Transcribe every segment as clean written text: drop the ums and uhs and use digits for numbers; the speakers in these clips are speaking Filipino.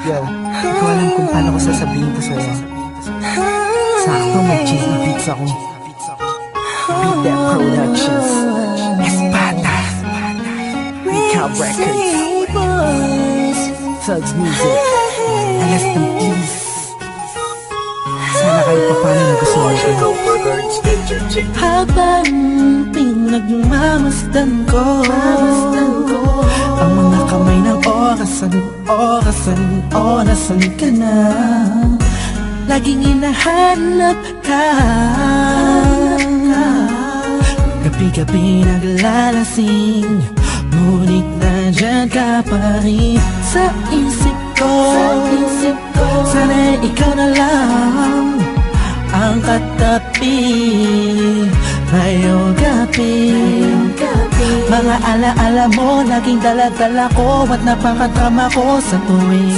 Yo, di ko alam kung paano ko sasabihin to sa'yo. Sakto mag-cheese na beats ako. Beat That Productions, Espada, Recap Records, Thugs Music, Alas ng Peace. Sana kayo pa paano nagustuhan ko. Habang pinagmamasdan ko ang mga kamay ng orasan ka na. Laging hinahanap ka, gabi-gabi naglalasing, ngunit nandyan ka pa rin sa isip ko. Sana ikaw na lang ang katabi ngayong gabi. Mga alaala mo laging dala-dala ko, at napakatama ko sa tuwing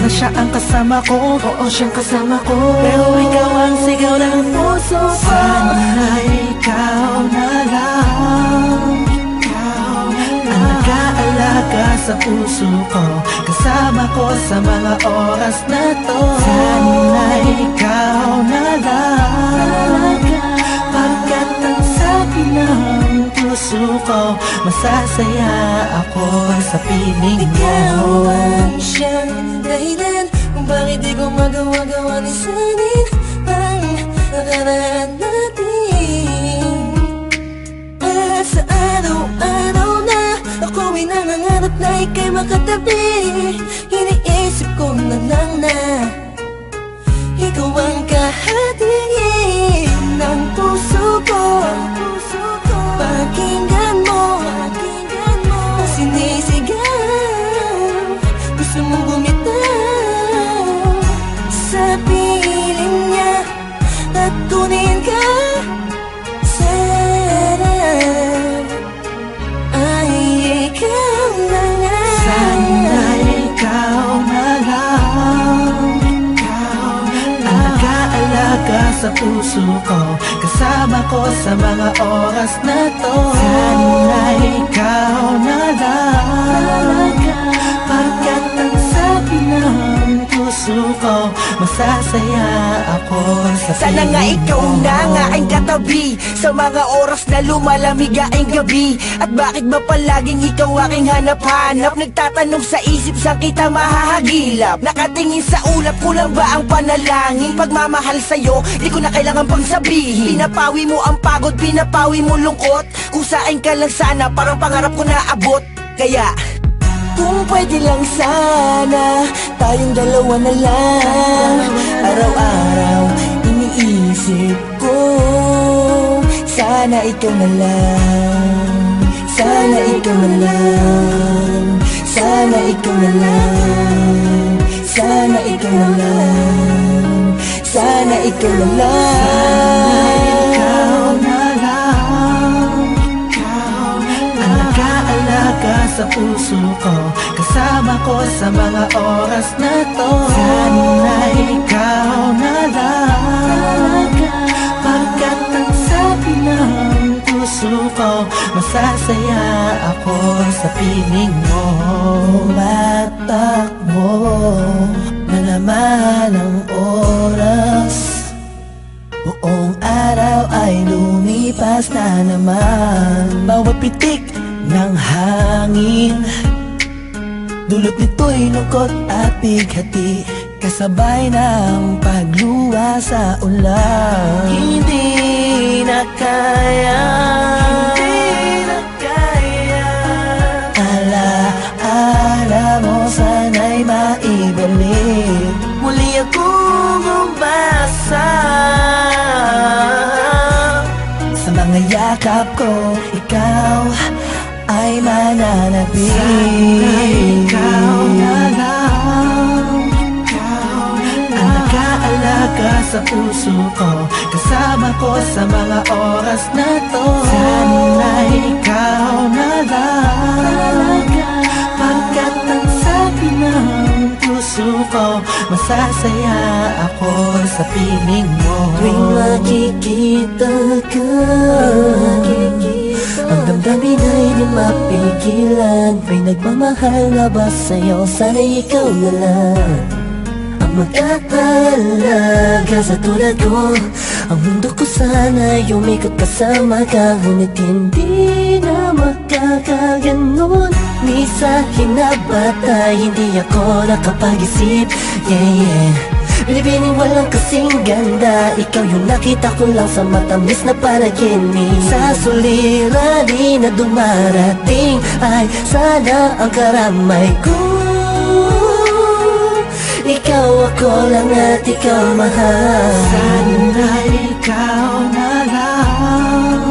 na siya ang kasama ko. Oo, siyang kasama ko, pero ikaw ang sigaw ng puso ko. Sana ikaw na lang ang nag-aalaga sa puso ko, kasama ko sa mga oras na to. Sana ikaw na lang, pagkat ang sabi ng puso ko, masasaya ako sa piling mo. Ikaw ang siyang dahilan kung bakit di ko magawa-gawa ni sanin ang nakaraan natin. At sa araw-araw na ako'y nangangarap na ika'y makatabi, iniisip ko na lang na ikaw ang kahatiin ng puso ko. Pakinggan mo ang sinisigaw, gusto mong bumitaw sa piling niya at kunin ka. Sana ay ikaw na nga. Sana ikaw na lang ang nag-aalaga sa puso ko, kasama ko sa mga oras na to. Sana ikaw na lang, pagkat ang sabi ng puso ko, masasaya ako sa Sana nga piling ikaw mo. na nga ang katabi sa mga oras na lumalamig ang gabi. At bakit ba palaging ikaw aking hanap-hanap? Nagtatanong sa isip, saan kita mahahagilap? Nakatingin sa ulap, kulang ba ang panalangin? Pagmamahal sa'yo, di ko na kailangan pang sabihin. Pinapawi mo ang pagod, pinapawi mo lungkot. Kung saan ka lang sana, parang pangarap ko na abot. Kaya kung pwede lang sana, tayong dalawa na lang. Araw-araw iniisip ko, sana ikaw na lang. Sana ikaw na lang. Sana ikaw na lang. Sana ikaw na lang. Sana ikaw na lang. Ikaw na lang ang nag-aalaga sa puso ko, kasama ko sa mga oras na to. Sana ikaw na lang, pagkat ang sabi ng puso ko, masasaya ako sa piling mo. Tumatakbo na naman ang oras, buong araw ay lumipas na naman. Bawat pitik ng hangin, dulot nito'y lungkot at bighati, kasabay ng pagluwa sa ulan. hindi na kaya. Alaala mo sana'y maibalik, Muli akong umasa sa mga yakap ko, ikaw ay mananatili. ikaw na lang ang nag-aalaga sa puso ko, kasama ko sa mga oras na to. Sana ikaw na lang, pagkat ang sabi ng puso ko, masasaya ako sa piling mo. Tuwing makikita ka, ang damdamin kami na hindi mapigilan. May nagmamahal na ba sa'yo? Sana'y ikaw na lang ang mag-aalaga sa tulad ko. Ang mundo ko sana'y umikot kasama ka, ngunit hindi na magkakaganon. Ni sa hinabatay, hindi ako nakapag-isip. Yeah. Binibining walang kasing ganda, ikaw yung nakita ko lang sa matamis na panaginip. Sa suliranin na dumarating ay sana ang karamay ko. Ikaw ako lang at ikaw mahal. Sana ikaw na lang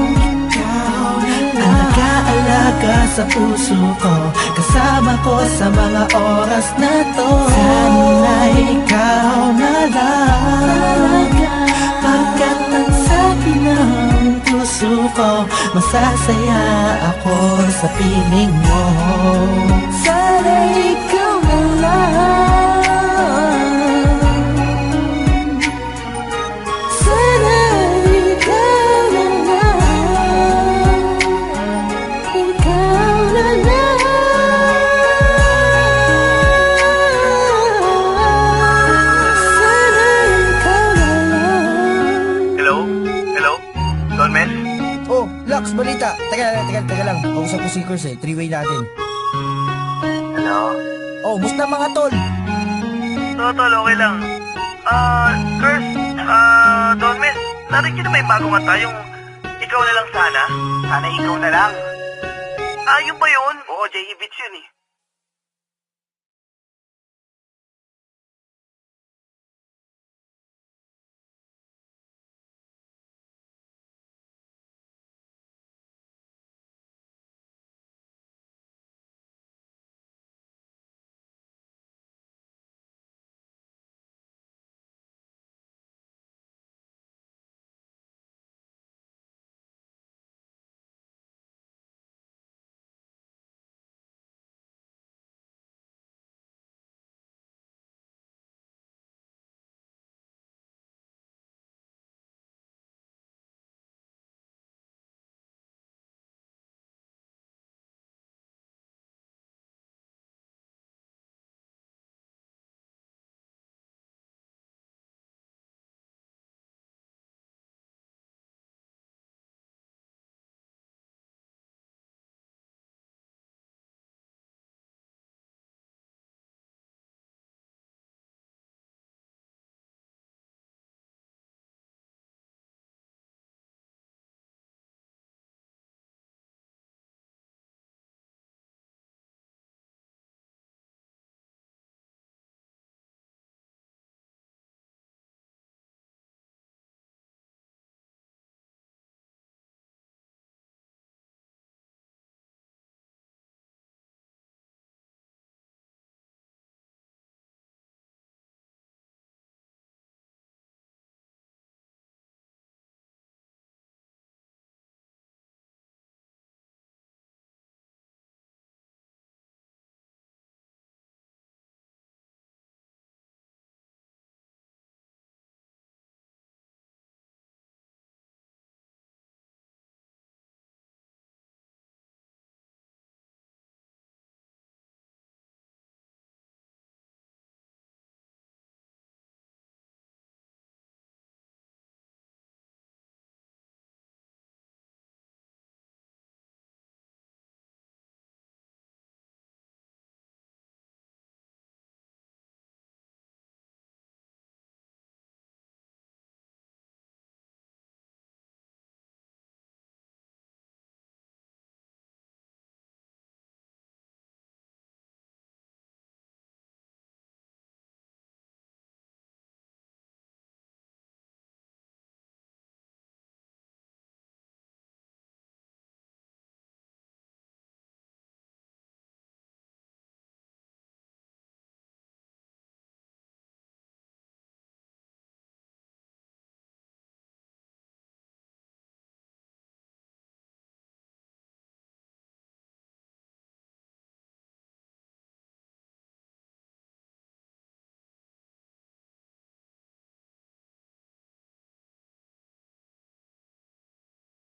ang nag-aalaga sa puso ko, kasama ko sa mga oras na to. Sana ikaw na lang, pagkat ang sabi ng puso ko, masasaya ako sa piling mo. Sana ikaw na lang. Sana ikaw na lang. Ikaw na lang. Sana ikaw na lang. Hello? Hello? Don Mes? Oh, Lux, balita. Teka lang. Kausap ko si Kurs eh. Three-way natin. Hello? Oh, musta mga tol? Tol, okay lang. Kurt, Don Mes, narinig niyo na ba yung bagong kanta, yung Ikaw na lang sana? Sana ikaw na lang. Yun ba yun? Oo, J.E. Beats yun eh.